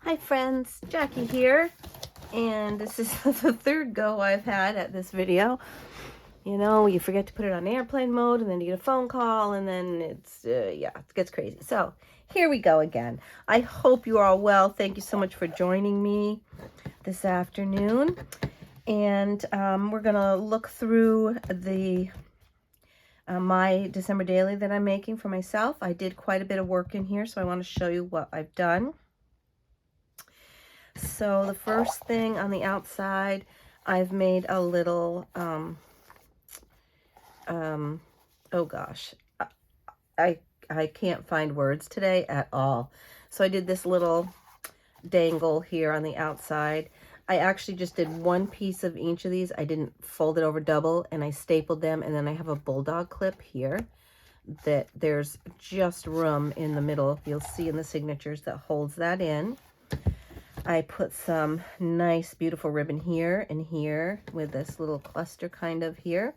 Hi friends, Jackie here, and this is the third go I've had at this video. You know, you forget to put it on airplane mode, and then you get a phone call, and then yeah, it gets crazy. So here we go again. I hope you are all well. Thank you so much for joining me this afternoon, and we're gonna look through the my December daily that I'm making for myself. I did quite a bit of work in here, so I want to show you what I've done. So the first thing on the outside, I've made a little, oh gosh, I, I can't find words today at all. So I did this little dangle here on the outside. I actually just did one piece of each of these. I didn't fold it over double, and I stapled them, and then I have a bulldog clip here that there's just room in the middle. You'll see in the signatures that holds that in. I put some nice, beautiful ribbon here and here with this little cluster kind of here.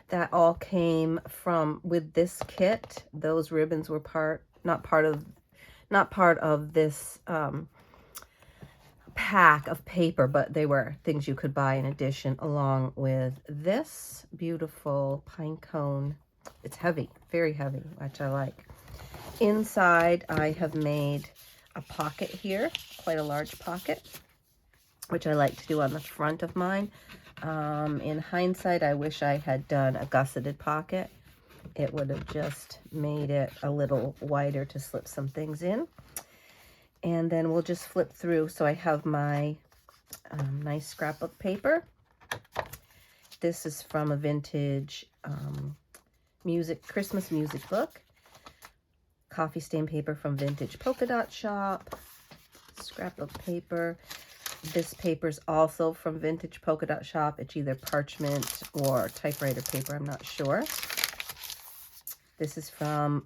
That all came from, with this kit, those ribbons were not part of this pack of paper, but they were things you could buy in addition, along with this beautiful pine cone. It's heavy, very heavy, which I like. Inside, I have made a pocket here, quite a large pocket, which I like to do on the front of mine. In hindsight, I wish I had done a gusseted pocket. It would have just made it a little wider to slip some things in. And then we'll just flip through. So I have my nice scrapbook paper. This is from a vintage Christmas music book. Coffee stain paper from Vintage Polka Dot Shop. Scrapbook paper. This paper's also from Vintage Polka Dot Shop. It's either parchment or typewriter paper, I'm not sure. This is from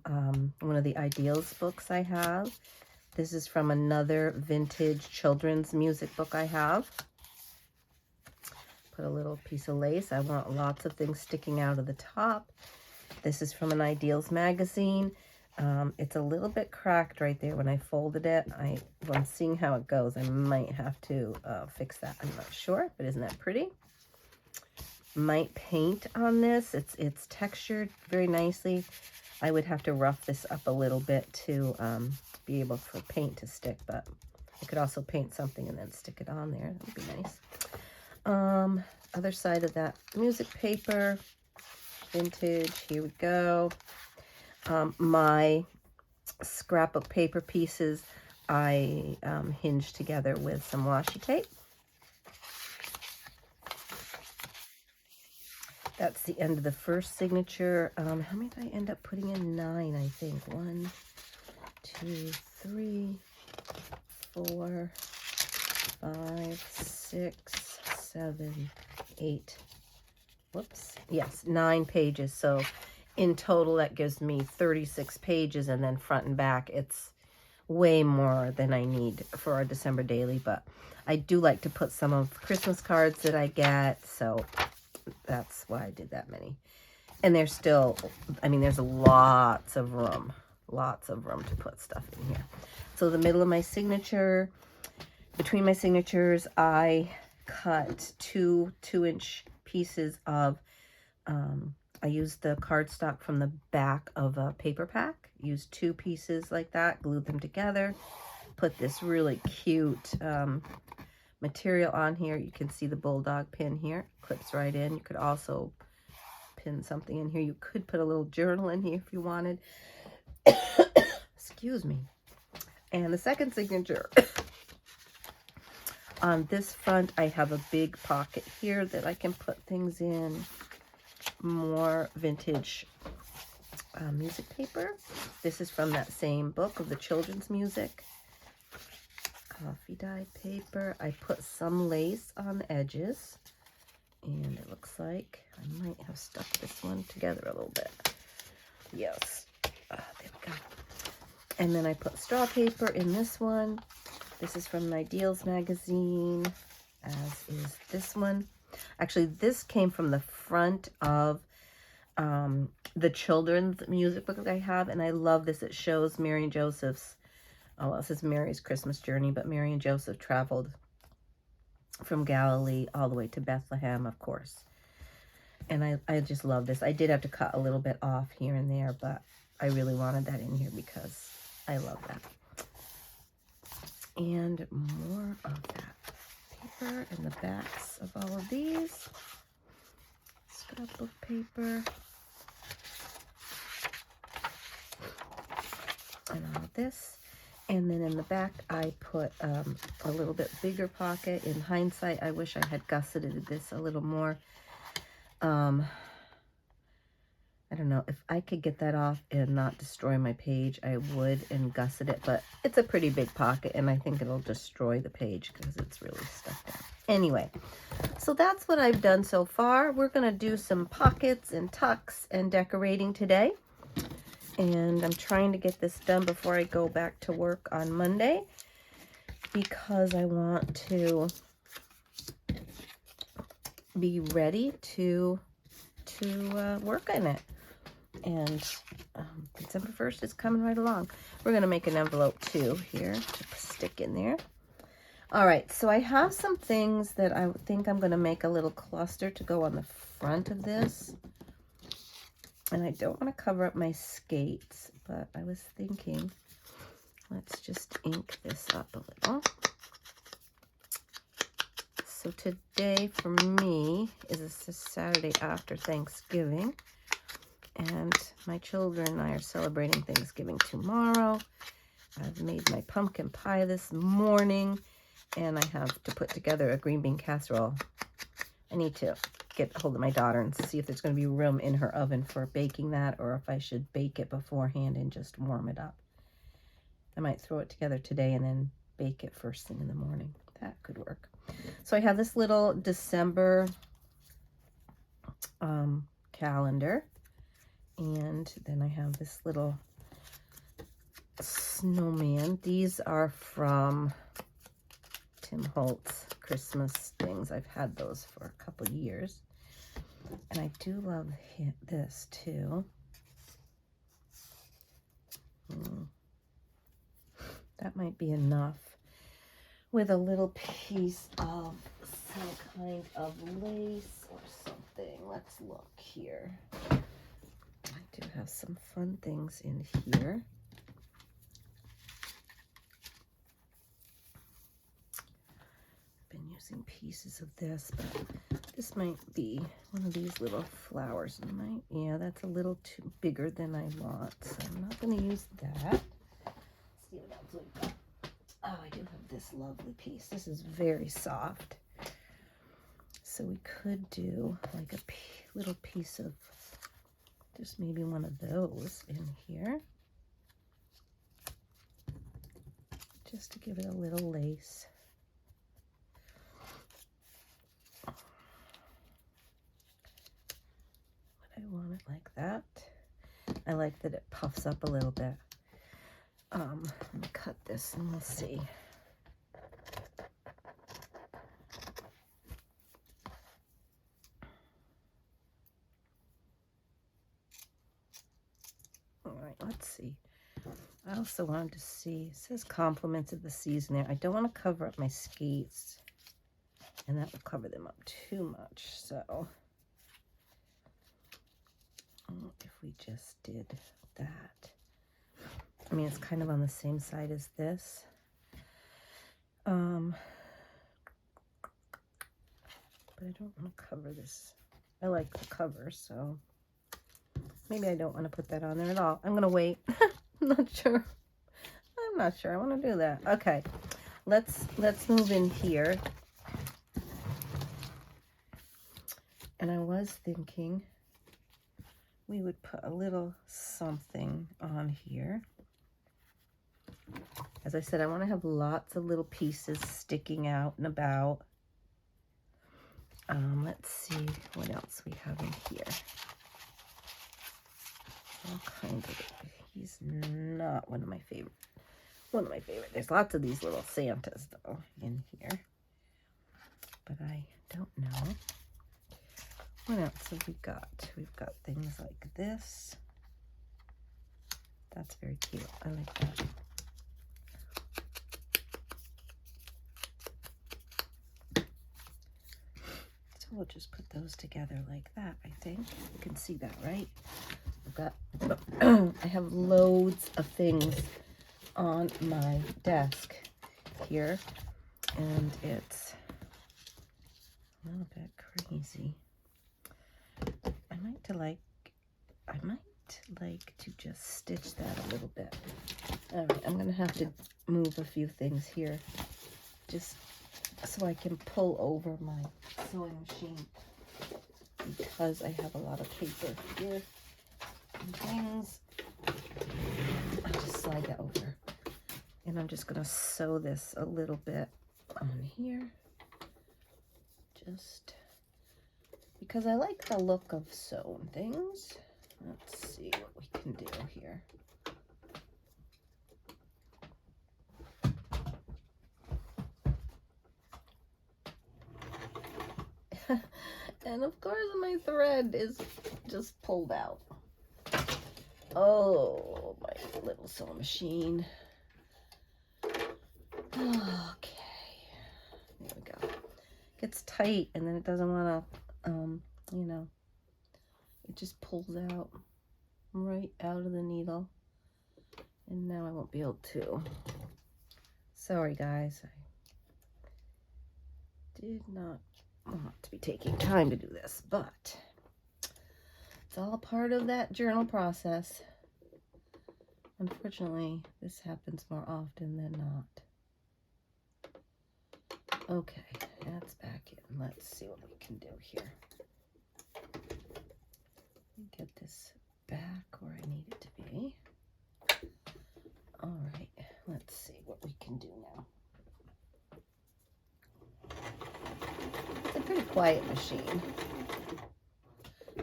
one of the Ideals books I have. This is from another vintage children's music book I have. Put a little piece of lace. I want lots of things sticking out of the top. This is from an Ideals magazine. It's a little bit cracked right there when I folded it. I'm seeing how it goes. I might have to fix that. I'm not sure, but isn't that pretty? Might paint on this. It's textured very nicely. I would have to rough this up a little bit to be able for paint to stick, but I could also paint something and then stick it on there. That would be nice. Other side of that music paper, vintage. Here we go. My scrapbook paper pieces I hinged together with some washi tape. That's the end of the first signature. How many did I end up putting in? 9, I think. 1, 2, 3, 4, 5, 6, 7, 8. Whoops. Yes, 9 pages. So in total, that gives me 36 pages, and then front and back, it's way more than I need for our December daily, but I do like to put some of the Christmas cards that I get, so that's why I did that many. And there's still, I mean, there's lots of room to put stuff in here. So the middle of my signature, between my signatures, I cut two 2-inch pieces of, I used the cardstock from the back of a paper pack, used 2 pieces like that, glued them together, put this really cute material on here. You can see the bulldog pin here, clips right in. You could also pin something in here. You could put a little journal in here if you wanted. Excuse me. And the second signature, on this front, I have a big pocket here that I can put things in. More vintage music paper. This is from that same book of the children's music. Coffee dye paper. I put some lace on the edges, and it looks like I might have stuck this one together a little bit. Yes. There we go. And then I put straw paper in this one. This is from an Ideals magazine, as is this one. Actually, this came from the front of the children's music book that I have, and I love this. It shows Mary and Joseph's Oh, well, this is Mary's Christmas journey, but Mary and Joseph traveled from Galilee all the way to Bethlehem, of course. And I just love this. I did have to cut a little bit off here and there, but I really wanted that in here because I love that. And more of that paper and the backs of all of these. Scrapbook paper. And all of this. And then in the back, I put a little bit bigger pocket. In hindsight, I wish I had gusseted this a little more. I don't know, if I could get that off and not destroy my page, I would, and gusset it, but it's a pretty big pocket, and I think it'll destroy the page because it's really stuck down. Anyway, so that's what I've done so far. We're going to do some pockets and tucks and decorating today, and I'm trying to get this done before I go back to work on Monday because I want to be ready to work on it. And December 1st is coming right along. We're going to make an envelope too here to stick in there. All right, so I have some things that I think I'm going to make a little cluster to go on the front of this. And I don't want to cover up my skates, but I was thinking, let's just ink this up a little. So today for me is a Saturday after Thanksgiving. And my children and I are celebrating Thanksgiving tomorrow. I've made my pumpkin pie this morning, and I have to put together a green bean casserole. I need to get a hold of my daughter and see if there's going to be room in her oven for baking that, or if I should bake it beforehand and just warm it up. I might throw it together today and then bake it first thing in the morning. That could work. So I have this little December calendar. And then I have this little snowman. These are from Tim Holtz Christmas things. I've had those for a couple years. And I do love this too. That might be enough. With a little piece of some kind of lace or something. Let's look here. I do have some fun things in here. I've been using pieces of this, but this might be one of these little flowers. Yeah, that's a little too bigger than I want, so I'm not going to use that. Let's see what else we've got. Oh, I do have this lovely piece. This is very soft. So we could do like a little piece of just maybe one of those in here, just to give it a little lace. Would I want it like that? I like that it puffs up a little bit. Let me cut this and we'll see. Let's see. I also wanted to see, it says compliments of the season there. I don't want to cover up my skates, and that will cover them up too much. So if we just did that. I mean, it's kind of on the same side as this. But I don't want to cover this. I like the cover, so maybe I don't want to put that on there at all. I'm going to wait. I'm not sure. I'm not sure I want to do that. Okay, let's move in here. And I was thinking we would put a little something on here. As I said, I want to have lots of little pieces sticking out and about. Let's see what else we have in here. All kinds of it. He's not one of my favorite. There's lots of these little Santas though in here, but I don't know. What else have we got? We've got things like this. That's very cute. I like that. we'll just put those together like that, I think. You can see that, right? I've got, I have loads of things on my desk here, and it's a little bit crazy. I might like to just stitch that a little bit. All right, I'm gonna have to move a few things here just so I can pull over my sewing machine, because I have a lot of paper here and things. I'll just slide that over, and I'm just gonna sew this a little bit on here, just because I like the look of sewn things. Let's see what we can do here. And of course my thread is just pulled out. Oh, my little sewing machine. Okay, there we go. Gets tight, and then it doesn't want to, you know, it just pulls out right out of the needle. And now I won't be able to. Sorry, guys. I did not want to be taking time to do this, but it's all part of that journal process. Unfortunately, this happens more often than not. Okay, that's back in. Let's see what we can do here. Get this back where I need it to be. All right, let's see what we can do now. It's a pretty quiet machine.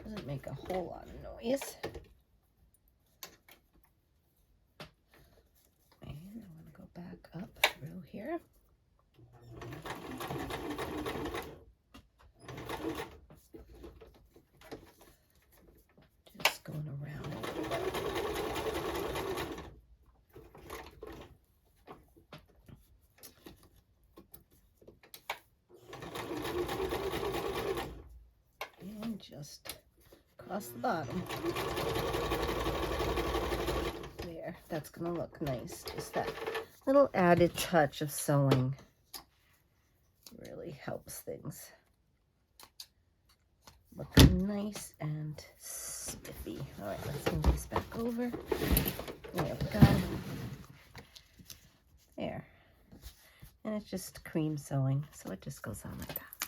Doesn't make a whole lot of noise. And I'm going to go back up through here. Just going around a little bit. And just across the bottom. There, that's going to look nice. Just that little added touch of sewing really helps things look nice and spiffy. All right, let's move this back over. There we go. There. And it's just cream sewing, so it just goes on like that.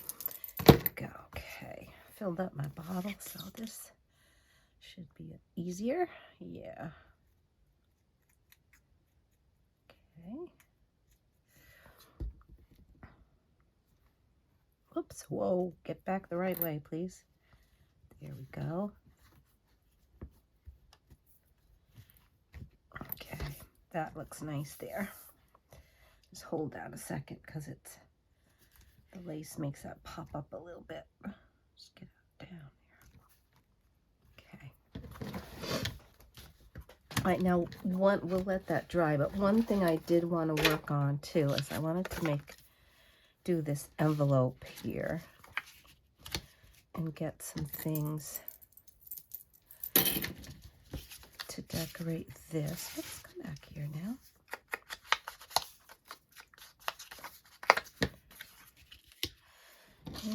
There we go. Okay. Filled up my bottle, so this should be easier. Yeah. Okay. Whoops. Whoa. Get back the right way, please. There we go. Okay. That looks nice there. Just hold that a second, because it's the lace makes that pop up a little bit. Just get it down there. Okay. All right, now we'll let that dry, but one thing I did want to work on too is I wanted to do this envelope here and get some things to decorate this. Let's come back here now.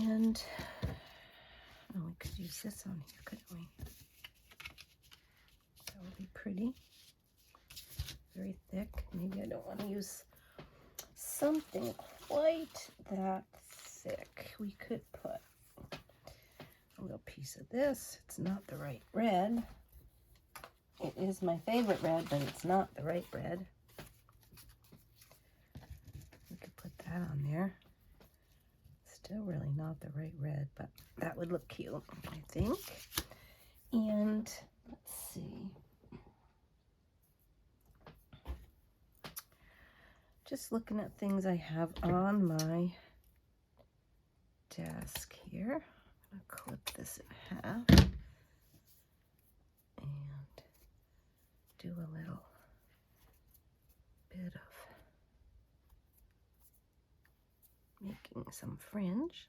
And oh, we could use this on here, couldn't we? That would be pretty. Very thick. Maybe I don't want to use something quite that thick. We could put a little piece of this. It's not the right red. It is my favorite red, but it's not the right red. We could put that on there. Still really not the right red, but that would look cute, I think. And let's see. Just looking at things I have on my desk here. I'm going to clip this in half and do a little bit of making some fringe.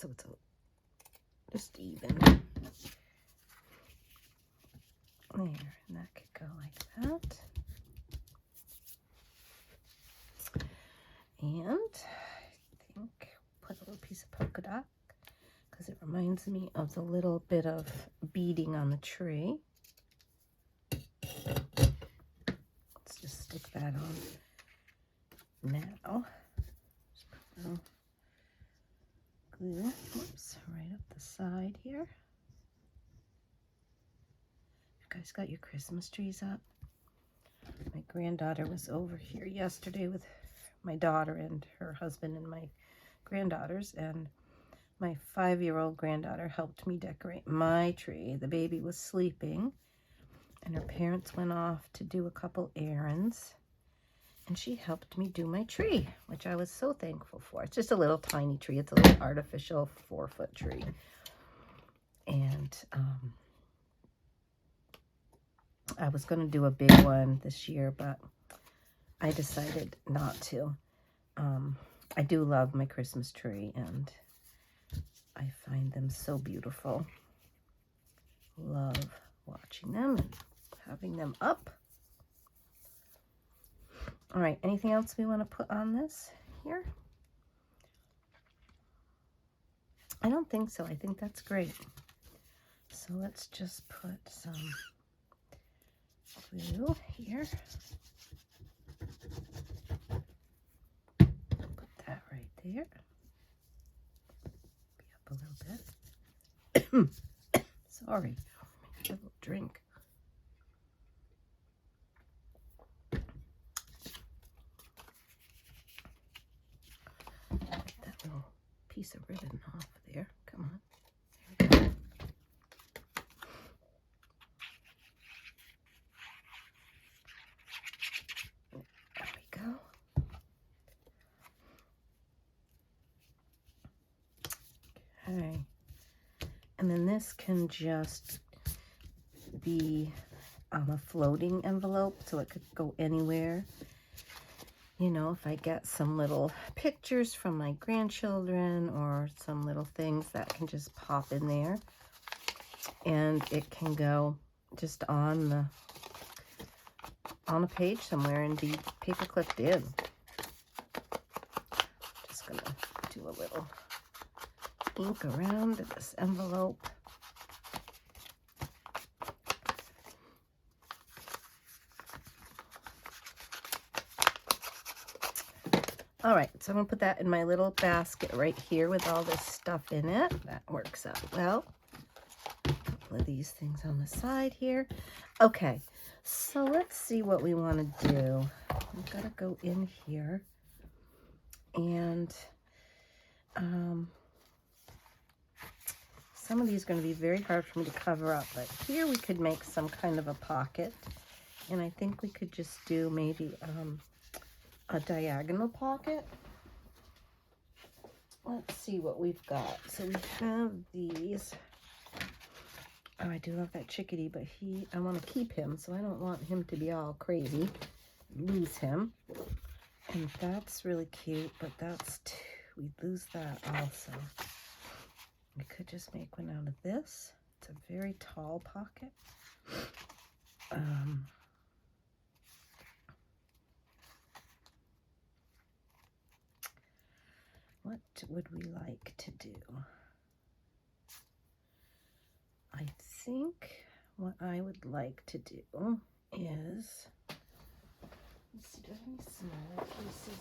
so it's just even. There, and that could go like that. And I think put a little piece of polka dot because it reminds me of the little bit of beading on the tree. Let's just stick that on now. Just put a little glue, whoops, right up the side here. You guys got your Christmas trees up? My granddaughter was over here yesterday with my daughter and her husband and my granddaughters, and my 5-year-old granddaughter helped me decorate my tree. The baby was sleeping, and her parents went off to do a couple errands, and she helped me do my tree, which I was so thankful for. It's just a little tiny tree. It's a little artificial 4-foot tree. And I was going to do a big one this year, but I decided not to. I do love my Christmas tree, and I find them so beautiful. Love watching them and having them up. All right, anything else we want to put on this here? I don't think so. I think that's great. So let's just put some glue here. Put that right there. Be up a little bit. Sorry. Make a little drink. Get that little piece of ribbon off there. Come on. There we go. There we go. Okay. And then this can just be a floating envelope, so it could go anywhere. You know, if I get some little pictures from my grandchildren or some little things that can just pop in there. And it can go just on a page somewhere and be paper clipped in. Just gonna do a little ink around this envelope. All right, so I'm gonna put that in my little basket right here with all this stuff in it. That works out well. A couple of these things on the side here. Okay, so let's see what we want to do. We've got to go in here, and some of these are going to be very hard for me to cover up, but here we could make some kind of a pocket, and I think we could just do maybe a diagonal pocket. Let's see what we've got. So we have these. Oh, I do love that chickadee, but I want to keep him, so I don't want him to be all crazy. Lose him. And that's really cute, but that's we lose that also. We could just make one out of this. It's a very tall pocket. What would we like to do? I think what I would like to do is, let's see, do I have any smaller pieces?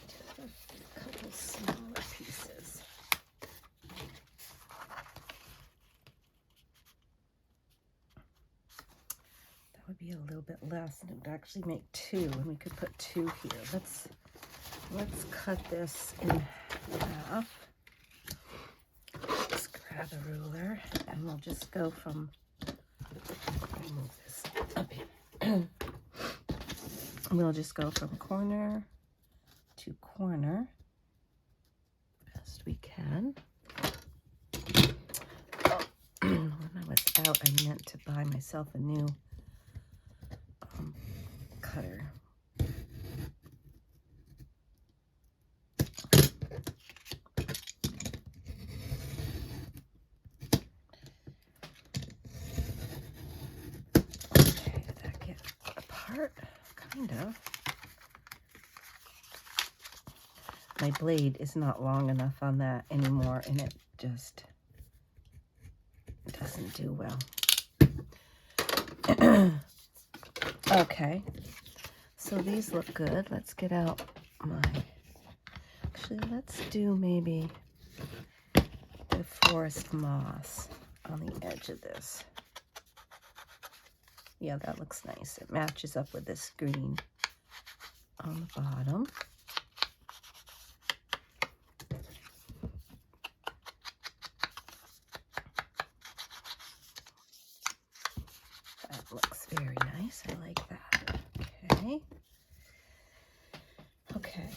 Just a couple smaller pieces. That would be a little bit less, and it would actually make 2, and we could put 2 here. Let's cut this in half. Just grab a ruler, and we'll just go from, move this up here. We'll just go from corner to corner best we can. Oh, when I was out, I meant to buy myself a new cutter. apart, kind of. My blade is not long enough on that anymore, and it just doesn't do well. Okay, so these look good. Let's get out my, actually let's do maybe the forest moss on the edge of this. Yeah, that looks nice. It matches up with this green on the bottom. That looks very nice. I like that. Okay. Okay.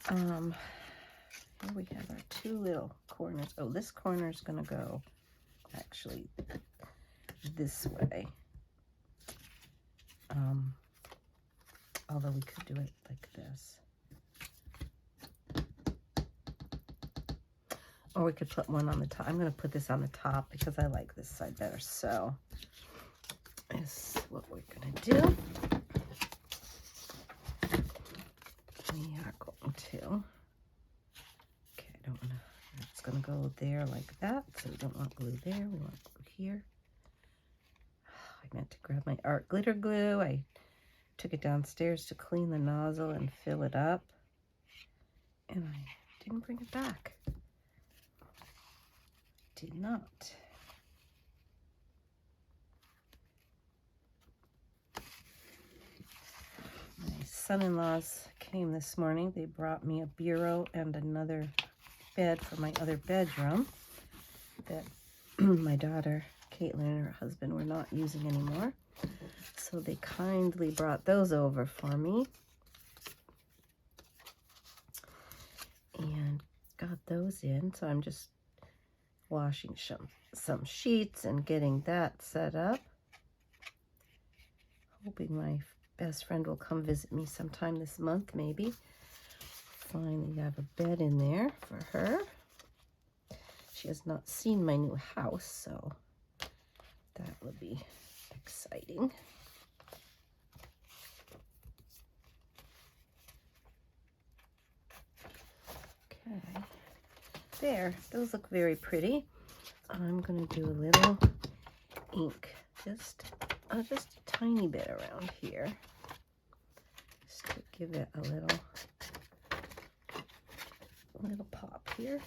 Here we have our two little corners. Oh, this corner is going to go actually this way. Although we could do it like this. Or we could put one on the top. I'm going to put this on the top because I like this side better. So, this is what we're going to do. We are going to, okay, I don't want to, it's going to go there like that. So we don't want glue there. We want glue here. I meant to grab my art glitter glue. I took it downstairs to clean the nozzle and fill it up. And I didn't bring it back. Did not. My son-in-laws came this morning. They brought me a bureau and another bed for my other bedroom that my daughter, Caitlin, and her husband were not using anymore. So they kindly brought those over for me. And got those in. So I'm just washing some sheets and getting that set up. Hoping my best friend will come visit me sometime this month, maybe. Finally have a bed in there for her. She has not seen my new house, so that will be exciting. Okay. There, those look very pretty. I'm going to do a little ink, just a tiny bit around here, just to give it a little pop here.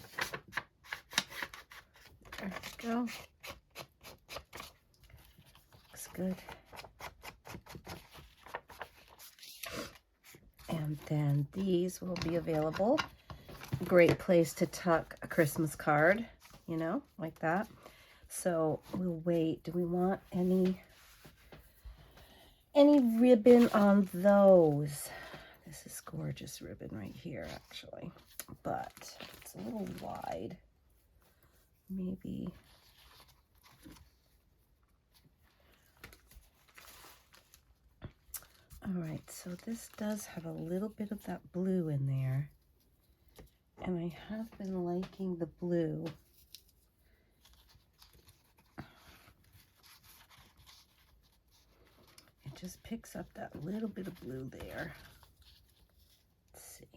There we go. Looks good. And then these will be available. Great place to tuck a Christmas card, you know, like that. So we'll wait. Do we want any ribbon on those? This is gorgeous ribbon right here, actually, but it's a little wide. Maybe. All right, so this does have a little bit of that blue in there. And I have been liking the blue. It just picks up that little bit of blue there. Let's see.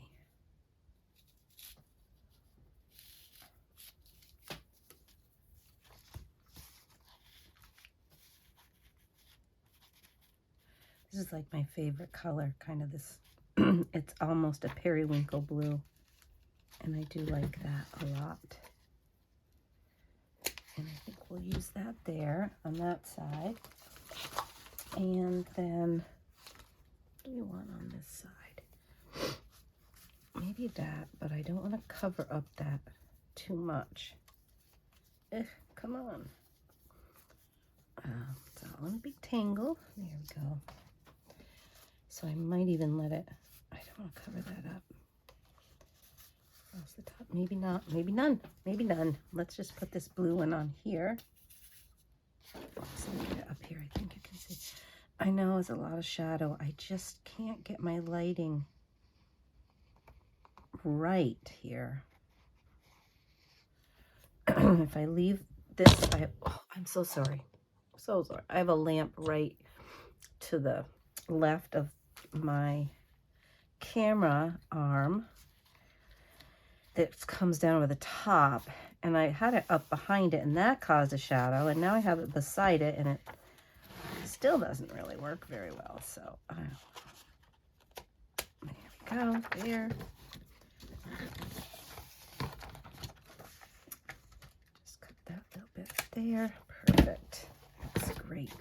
This is like my favorite color, kind of this, it's almost a periwinkle blue. And I do like that a lot. And I think we'll use that there on that side. And then, what do we want on this side? Maybe that, but I don't want to cover up that too much. Come on. It's all in a big tangle. There we go. So I might even let it, I don't want to cover that up. Across the top, maybe not, maybe none, maybe none. Let's just put this blue one on here. So get it up here, I think you can see. I know it's a lot of shadow. I just can't get my lighting right here. If I leave this, I'm so sorry. So sorry. I have a lamp right to the left of my camera arm that comes down over the top, and I had it up behind it, and that caused a shadow, and now I have it beside it, and it still doesn't really work very well. So there we go, there. Just cut that little bit there. Perfect. That's great.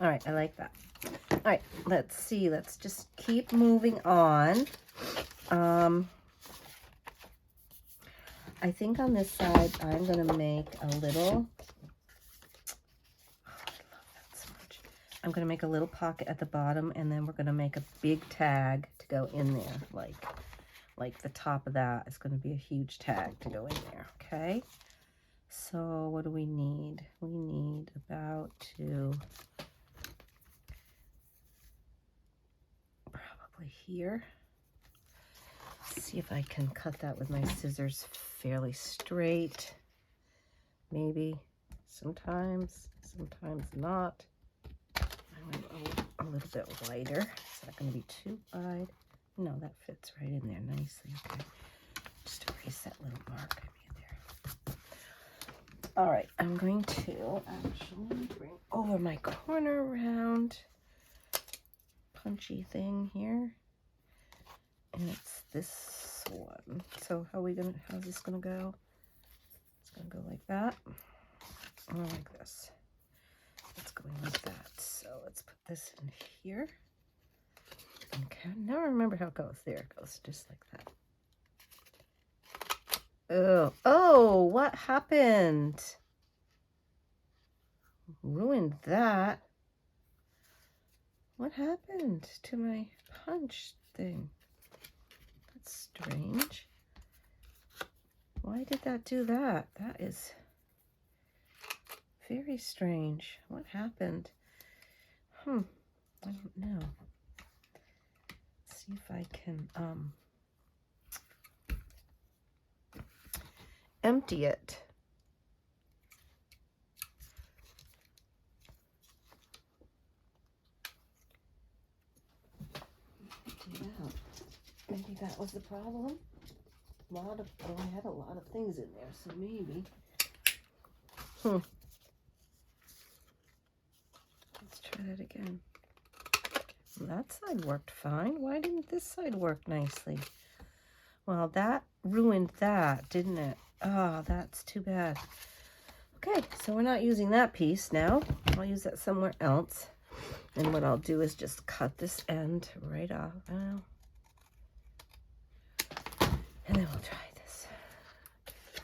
All right, I like that. All right, let's see. Let's just keep moving on. I think on this side, I'm going to make a little, I love that so much. I'm going to make a little pocket at the bottom, and then we're going to make a big tag to go in there. Like the top of that is going to be a huge tag to go in there, okay? So what do we need? We need about probably here. Let's see if I can cut that with my scissors fairly straight. Maybe. Sometimes not. I want a little bit wider. Is that going to be too wide? No, that fits right in there nicely. Okay. Just erase that little mark I made there. All right, I'm going to actually bring over my corner round punchy thing here. And it's this one. So how's this gonna go? It's gonna go like that. Or like this. It's going like that. So let's put this in here. Okay, now I remember how it goes. There it goes, just like that. Oh, what happened? Ruined that. What happened to my punch thing? That's strange. Why did that do that? That is very strange. What happened? I don't know. Let's see if I can empty it. Maybe that was the problem. I had a lot of things in there, so maybe. Let's try that again. That side worked fine. Why didn't this side work nicely? Well, that ruined that, didn't it? Oh, that's too bad. Okay, so we're not using that piece now. I'll use that somewhere else. And what I'll do is just cut this end right off. And then we'll try this.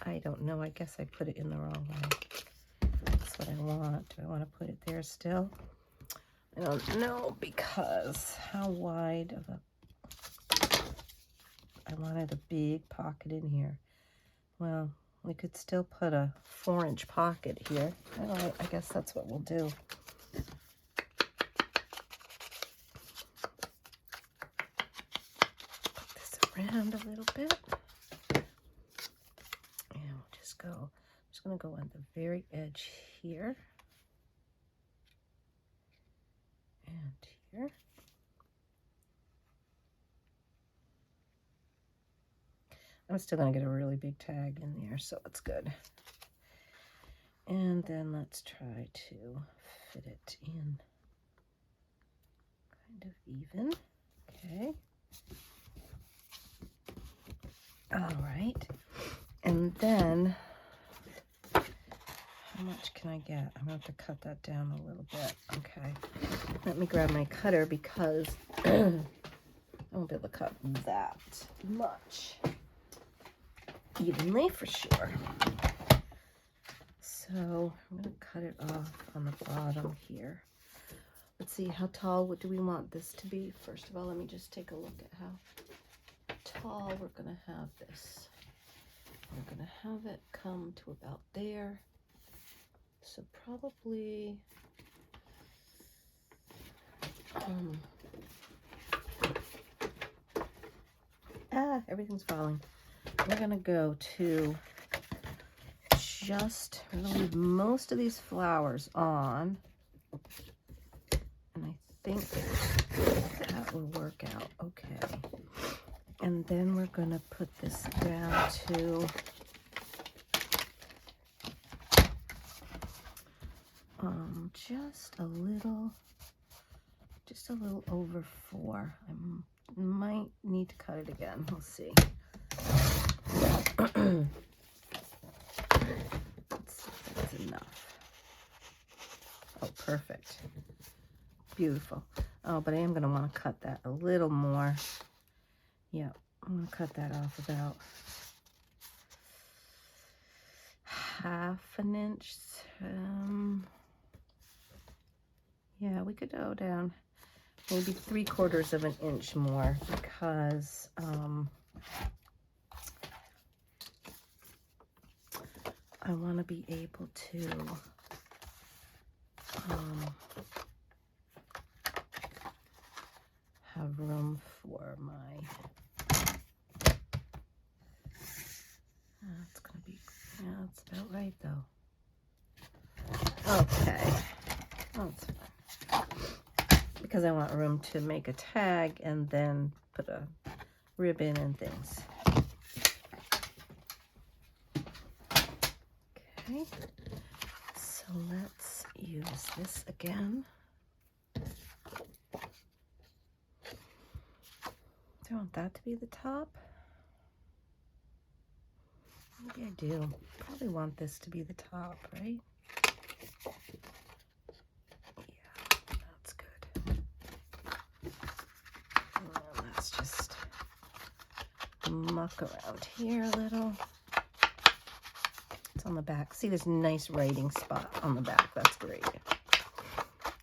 I don't know. I guess I put it in the wrong way. That's what I want. Do I want to put it there still? I don't know, because how wide of a... I wanted a big pocket in here. Well, we could still put a 4-inch pocket here. I guess that's what we'll do. Put this around a little bit. And we'll just go, I'm just going to go on the very edge here. And here. I'm still going to get a really big tag in there, so it's good. And then let's try to fit it in kind of even. Okay. All right. And then, how much can I get? I'm going to have to cut that down a little bit. Okay. Let me grab my cutter because I won't be able to cut that much evenly for sure. So I'm going to cut it off on the bottom here. Let's see, how tall do we want this to be? First of all, let me just take a look at how tall we're going to have this. We're going to have it come to about there. So probably everything's falling. We're going to go to we're going to leave most of these flowers on. think that will work out okay. And then we're going to put this down to just a little over 4. I might need to cut it again. We'll see. Let's see if that's enough. Oh, perfect. Beautiful. Oh, but I am going to want to cut that a little more. Yeah, I'm going to cut that off about ½ an inch. Yeah, we could go down maybe 3/4 of an inch more because I want to be able to have room for my, it's going to be, yeah, that's about right though. Okay, that's fine. Because I want room to make a tag and then put a ribbon and things. Okay, so let's use this again. Do I want that to be the top? Maybe I do. Probably want this to be the top, right? Yeah, that's good. And let's just muck around here a little. It's on the back. See, there's a nice writing spot on the back. That's great.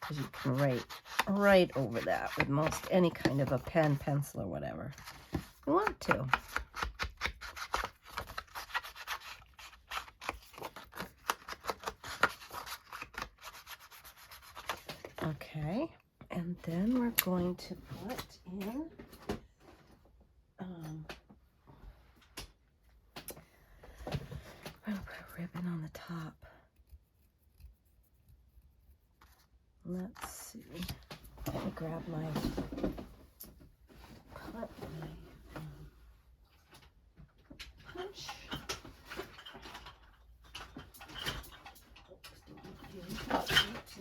Because you can write right over that with most any kind of a pen, pencil, or whatever you want to. Okay, and then we're going to put in I'm going to put a ribbon on the top. Let's see. Let me grab my punch.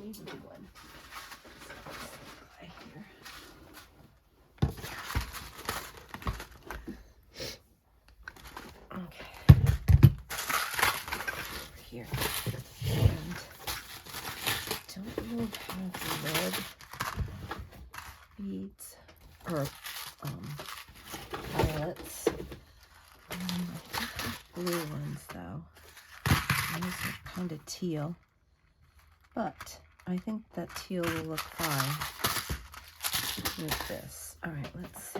Need a big one. Okay. Over here. And don't really have red beads or violets. I do have blue ones though. And these are kind of teal. But I think that teal will look fine with this. All right, let's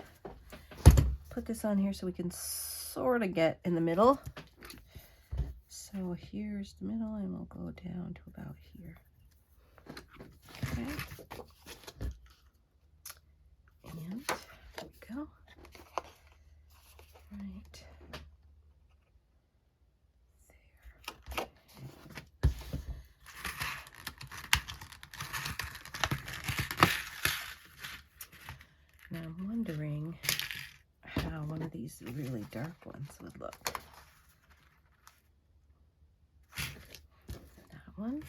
put this on here so we can sort of get in the middle. So here's the middle, and we'll go down to about here. Okay. And there we go. Right. Now I'm wondering how one of these really dark ones would look. That one,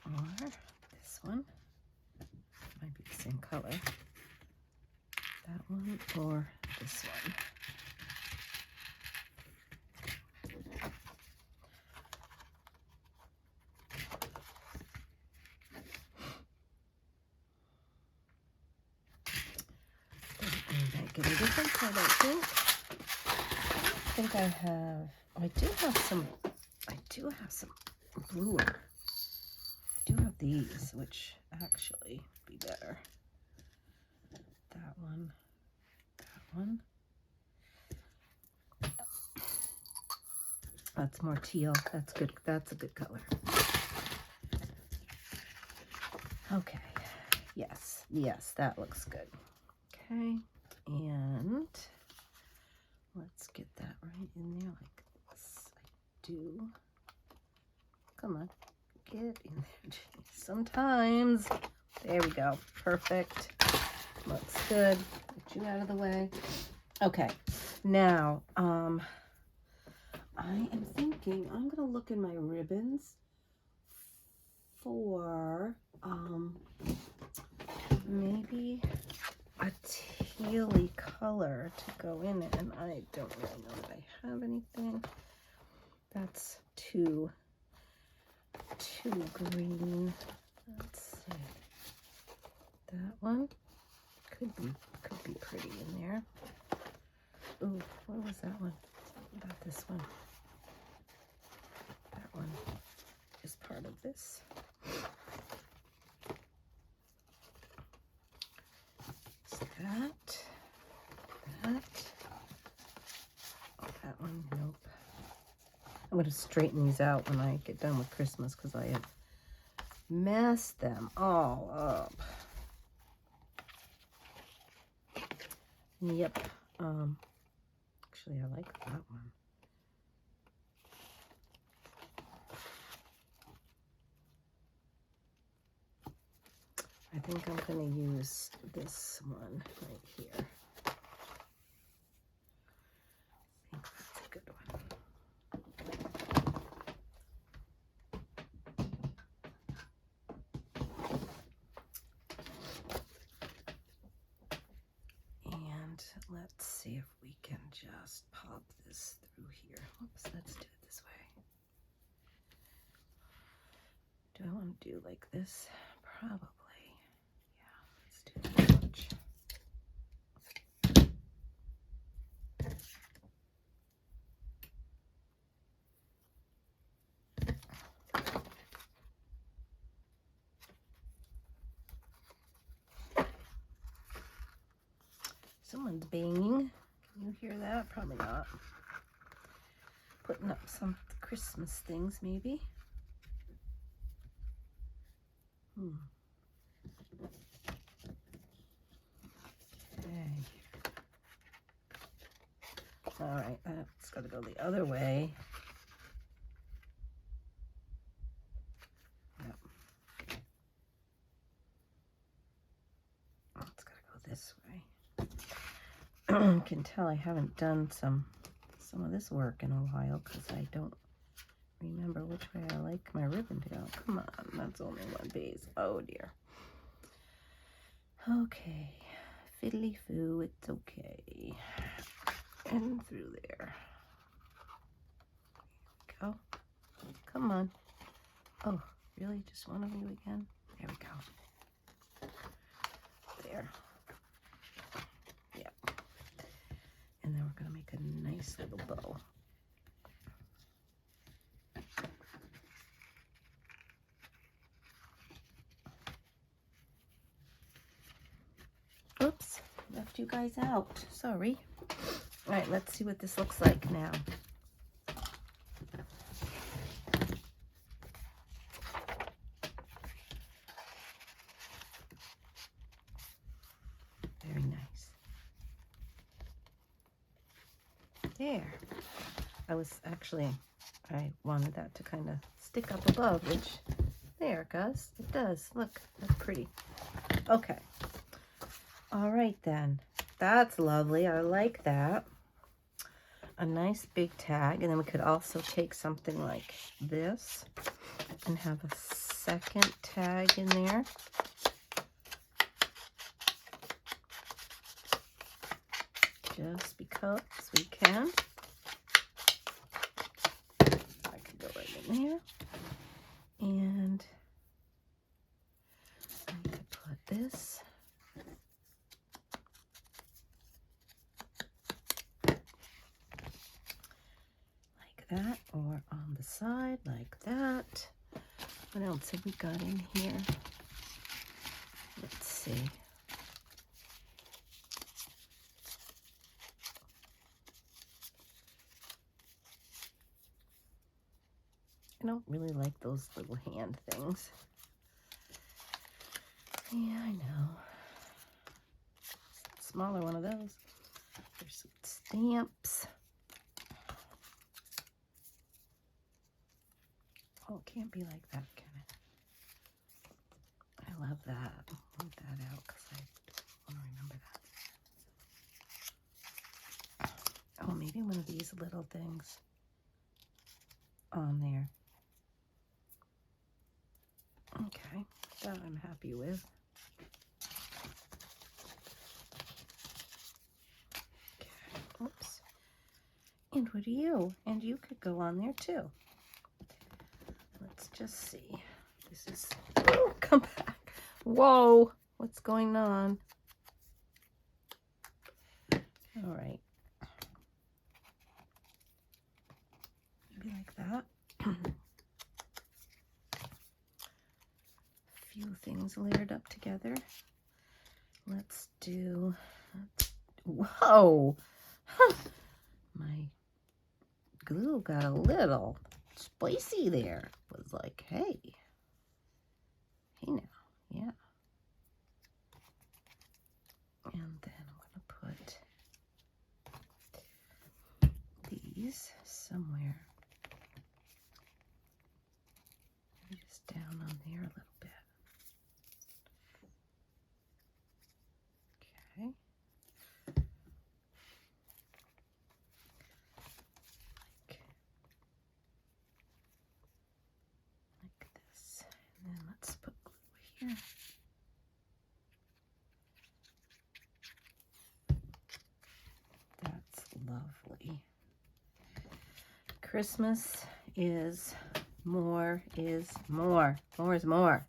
or this one, might be the same color. That one, or this one. Make any difference, I don't think. I think I have, oh, I do have some bluer. I do have these, which actually would be better. That one, that one. That's more teal. That's good. That's a good color. Okay. Yes. Yes, that looks good. Okay. And let's get that right in there like this. I do. Come on. get in there. Jeez, sometimes. There we go. Perfect. Looks good. Get you out of the way. Okay. Now, I am thinking I'm going to look in my ribbons for maybe a tealy color to go in it, and I don't really know that I have anything that's too green. Let's see. That one could be pretty in there. Ooh, what was that one? What about this one? That one is part of this. That. Oh, that one, nope. I'm going to straighten these out when I get done with Christmas because I have messed them all up. Yep. Actually, I like that one. I think I'm going to use this one right here. I think that's a good one. And let's see if we can just pop this through here. Whoops, let's do it this way. Do I want to do like this? Probably. Let's do that much. Someone's banging. Can you hear that? Probably not. Putting up some Christmas things, maybe. Okay. All right, that's got to go the other way. Yep. It's got to go this way. You can tell I haven't done some of this work in a while because I don't remember which way I like my ribbon to go. Come on, that's only one base. Oh dear. Okay, fiddly foo, it's okay. And through there. Go. Come on. Oh, really? Just one of you again? There we go. There. Yeah. And then we're going to make a nice little bow. Oops, left you guys out. Sorry. All right, let's see what this looks like now. Very nice. There. I wanted that to kind of stick up above, which there it goes. It does. Look, that's pretty. Okay. All right then. That's lovely. I like that. A nice big tag. And then we could also take something like this and have a second tag in there. Just because we can. I could go right in there. And I need to put this like that, or on the side like that. What else have we got in here? Let's see. I don't really like those little hand things. Yeah, I know. Smaller one of those. There's some stamps. Oh, it can't be like that, can it? that. Leave that out because I want to remember that. Oh, maybe one of these little things on there. Okay, that I'm happy with. Okay, oops. And what are you? And you could go on there too. Let's just see. This is, oh, come back. Whoa, what's going on? All right. Maybe like that. Few things layered up together. Let's do, whoa. Huh. My glue got a little spicy there. It was like, hey now, yeah. And then I'm gonna put these somewhere. Maybe just down on there a little bit. Okay. Like this. And then let's put glue here. That's lovely. Christmas is more is more. More is more.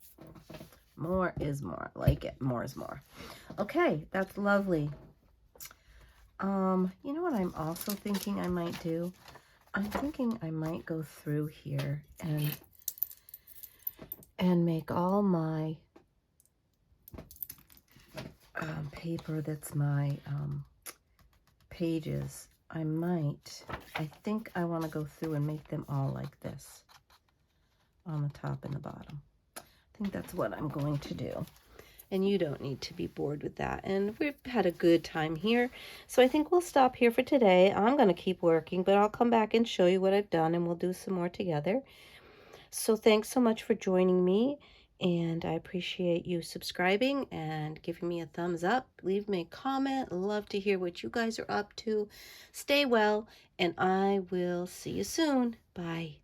More is more. Like it. More is more. Okay, that's lovely. You know what I'm also thinking I might do? I'm thinking I might go through here and make all my paper that's my pages. I think I want to go through and make them all like this on the top and the bottom. I think that's what I'm going to do. And you don't need to be bored with that. And we've had a good time here. So I think we'll stop here for today. I'm going to keep working, but I'll come back and show you what I've done and we'll do some more together. So thanks so much for joining me. And I appreciate you subscribing and giving me a thumbs up. Leave me a comment. Love to hear what you guys are up to. Stay well, and I will see you soon. Bye.